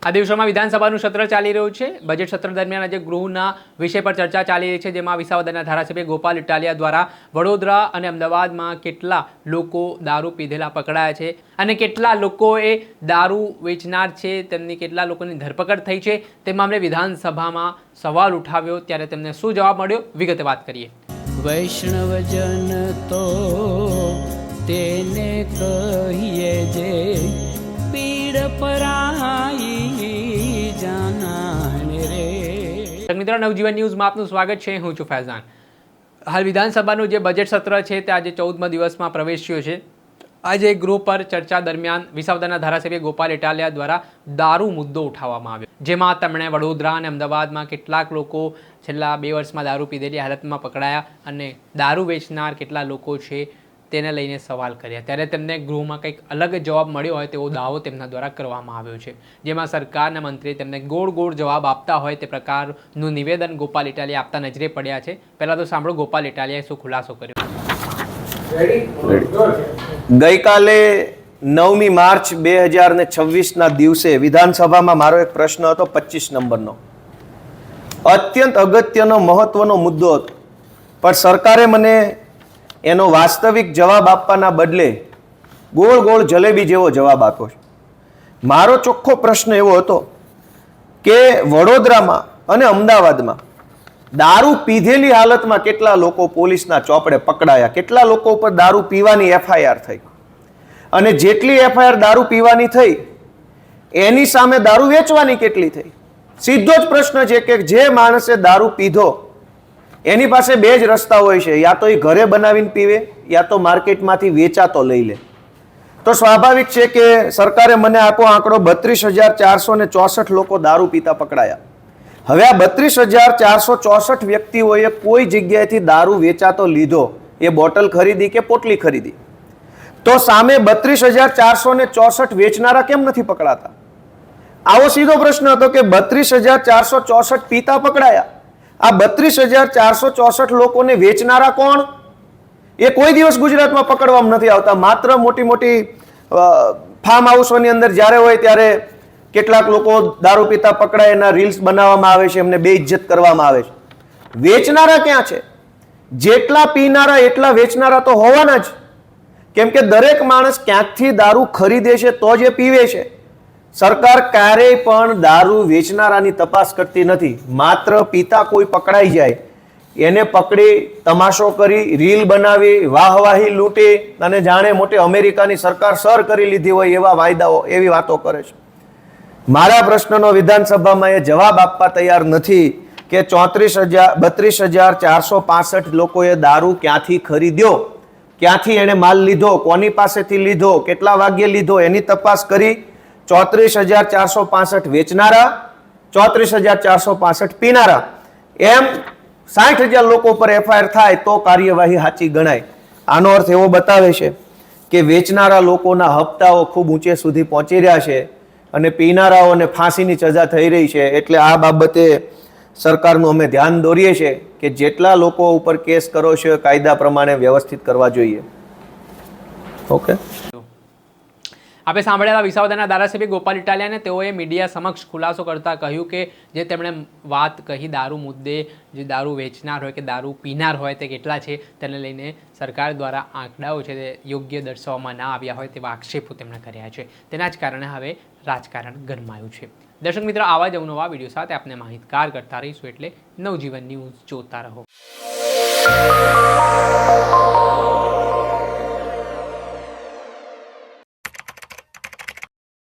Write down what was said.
આ દિવસોમાં વિધાનસભાનું સત્ર ચાલી રહ્યું છે। બજેટ સત્ર દરમિયાન આજે ગૃહના વિષય પર ચર્ચા ચાલી રહી છે, જેમાં વિસાવદરના ધારાસભ્ય ગોપાલ ઇટાલિયા દ્વારા વડોદરા અને અમદાવાદમાં કેટલા લોકો દારૂ પીધેલા પકડાયા છે અને કેટલા લોકોએ દારૂ વેચનાર છે તેમની કેટલા લોકોની ધરપકડ થઈ છે તે મામલે વિધાનસભામાં સવાલ ઉઠાવ્યો, ત્યારે તેમને શું જવાબ મળ્યો વિગતે વાત કરીએ। વૈષ્ણવજન તો તેને કહીએ જે પીડ પરાઈ જાનાને રે। મિત્રો, નવજીવન ન્યૂઝમાં આપનું સ્વાગત છે। હું છું ફૈઝાન। હાલ વિધાનસભાનું જે બજેટ સત્ર છે તે આજે 14મા દિવસમાં પ્રવેશ્યો છે। આજે ગૃહ પર ચર્ચા દરમિયાન વિસાવદરના ધારાસભ્ય ગોપાલ ઇટાલિયા દ્વારા દારૂ મુદ્દો ઉઠાવવામાં આવ્યો, જેમાં તેમણે વડોદરા અને અમદાવાદમાં કેટલાક લોકો છેલ્લા 2 વર્ષમાં દારૂ પીધેલી હાલતમાં પકડાયા અને દારૂ વેચનાર કેટલા લોકો છે તેને લઈને સવાલ કર્યા। ત્યારે તેમને ગૃહમાં કંઈક અલગ જવાબ મળ્યો હોય તેવો દાવો તેમના દ્વારા કરવામાં આવ્યો છે, જેમાં સરકારના મંત્રી તેમને ગોળ ગોળ જવાબ આપતા હોય તે પ્રકારનું નિવેદન ગોપાલ ઇટાલિયા આપતા નજરે પડ્યા છે। પહેલાં તો સાંભળો ગોપાલ ઇટાલિયાએ શું ખુલાસો કર્યો। ગઈકાલે 9મી માર્ચ 2026ના દિવસે વિધાનસભામાં મારો એક પ્રશ્ન હતો 25 નંબરનો, અત્યંત અગત્યનો મહત્વનો મુદ્દો હતો, પણ સરકારે મને એનો વાસ્તવિક જવાબ આપવાના બદલે ગોળ ગોળ જલેબી જેવો જવાબ આપ્યો છે। મારો ચોખ્ખો પ્રશ્ન એવો હતો કે વડોદરામાં અને અમદાવાદમાં દારૂ પીધેલી હાલતમાં કેટલા લોકો પોલીસના ચોપડે પકડાયા, કેટલા લોકો ઉપર દારૂ પીવાની એફઆઈઆર થઈ, અને જેટલી એફઆઈઆર દારૂ પીવાની થઈ એની સામે દારૂ વેચવાની કેટલી થઈ। સીધો જ પ્રશ્ન છે કે જે માણસે દારૂ પીધો એની પાસે 2 જ રસ્તા હોય છે, યા તો એ ઘરે બનાવીને પીવે યા તો માર્કેટમાંથી વેચાતો લઈ લે। તો સ્વાભાવિક છે કે સરકારે મને આપો આંકડો 32,464 લોકો દારૂ પીતા પકડાયા। હવે આ 32,464 વ્યક્તિઓએ કોઈ જગ્યાએથી દારૂ વેચાતો લીધો, એ બોટલ ખરીદી કે પોટલી ખરીદી, તો સામે 32,464 વેચનારા કેમ નથી પકડાતા? આવો સીધો પ્રશ્ન હતો કે 32,464 પીતા પકડાયા, આ 32,464 લોકોને વેચનારા કોણ? એ કોઈ દિવસ ગુજરાતમાં પકડવામાં નથી આવતા। માત્ર મોટી મોટી ફાર્મ હાઉસોની અંદર જ્યારે હોય ત્યારે કેટલાક લોકો દારૂ પીતા પકડાય, એના રીલ્સ બનાવવામાં આવે છે, એમને બેઇજ્જત કરવામાં આવે છે। વેચનારા ક્યાં છે? જેટલા પીનારા એટલા વેચનારા તો હોવાના જ, કેમ કે દરેક માણસ ક્યાંકથી દારૂ ખરીદે છે તો જ એ પીવે છે। સરકાર ક્યારેય પણ દારૂ વેચનારાની તપાસ કરતી નથી, માત્ર પીતા કોઈ પકડાઈ જાય એને પકડી તમાશો કરી રીલ બનાવી વાહવાહી લૂંટી અને જાણે મોટી અમેરિકાની સરકાર સર કરી લીધી હોય એવા વાયદાઓ, એવી વાતો કરે છે। મારા પ્રશ્નનો વિધાનસભામાં એ જવાબ આપવા તૈયાર નથી કે 32,465 લોકોએ દારૂ ક્યાંથી ખરીદ્યો, ક્યાંથી એને માલ લીધો, કોની પાસેથી લીધો, કેટલા વાગ્યે લીધો, એની તપાસ કરી 34,465 વેચનારા, 34,465 પીનારા, એમ 60,000 લોકો પર એફઆઈઆર થાય તો કાર્યવાહી સાચી ગણાય। આનો અર્થ એવો બતાવે છે કે વેચનારા લોકોના હપ્તાઓ ખૂબ ઊંચે સુધી પહોંચી રહ્યા છે અને પીનારાઓને ફાંસીની સજા થઈ રહી છે। એટલે આ બાબતે સરકારનું અમે ધ્યાન દોરીએ છીએ કે જેટલા લોકો ઉપર કેસ કરો છો કાયદા પ્રમાણે વ્યવસ્થિત કરવા જોઈએ। ઓકે, આપણે સાંભળેલા વિસાવદરના ધારાસભ્ય ગોપાલ ઇટાલિયાને તેઓએ મીડિયા સમક્ષ ખુલાસો કરતા કહ્યું કે જે તેમણે વાત કહી દારૂ મુદ્દે, જે દારૂ વેચનાર હોય કે દારૂ પીનાર હોય તે કેટલા છે તેને લઈને સરકાર દ્વારા આંકડાઓ છે તે યોગ્ય દર્શાવવામાં ના આવ્યા હોય તેવા આક્ષેપો તેમણે કર્યા છે। તેના જ કારણે હવે રાજકારણ ગરમાયું છે। દર્શક મિત્રો, આવા જ અવનવા વિડીયો સાથે આપણે માહિતગાર કરતા રહીશું, એટલે નવજીવન ન્યૂઝ જોતા રહો।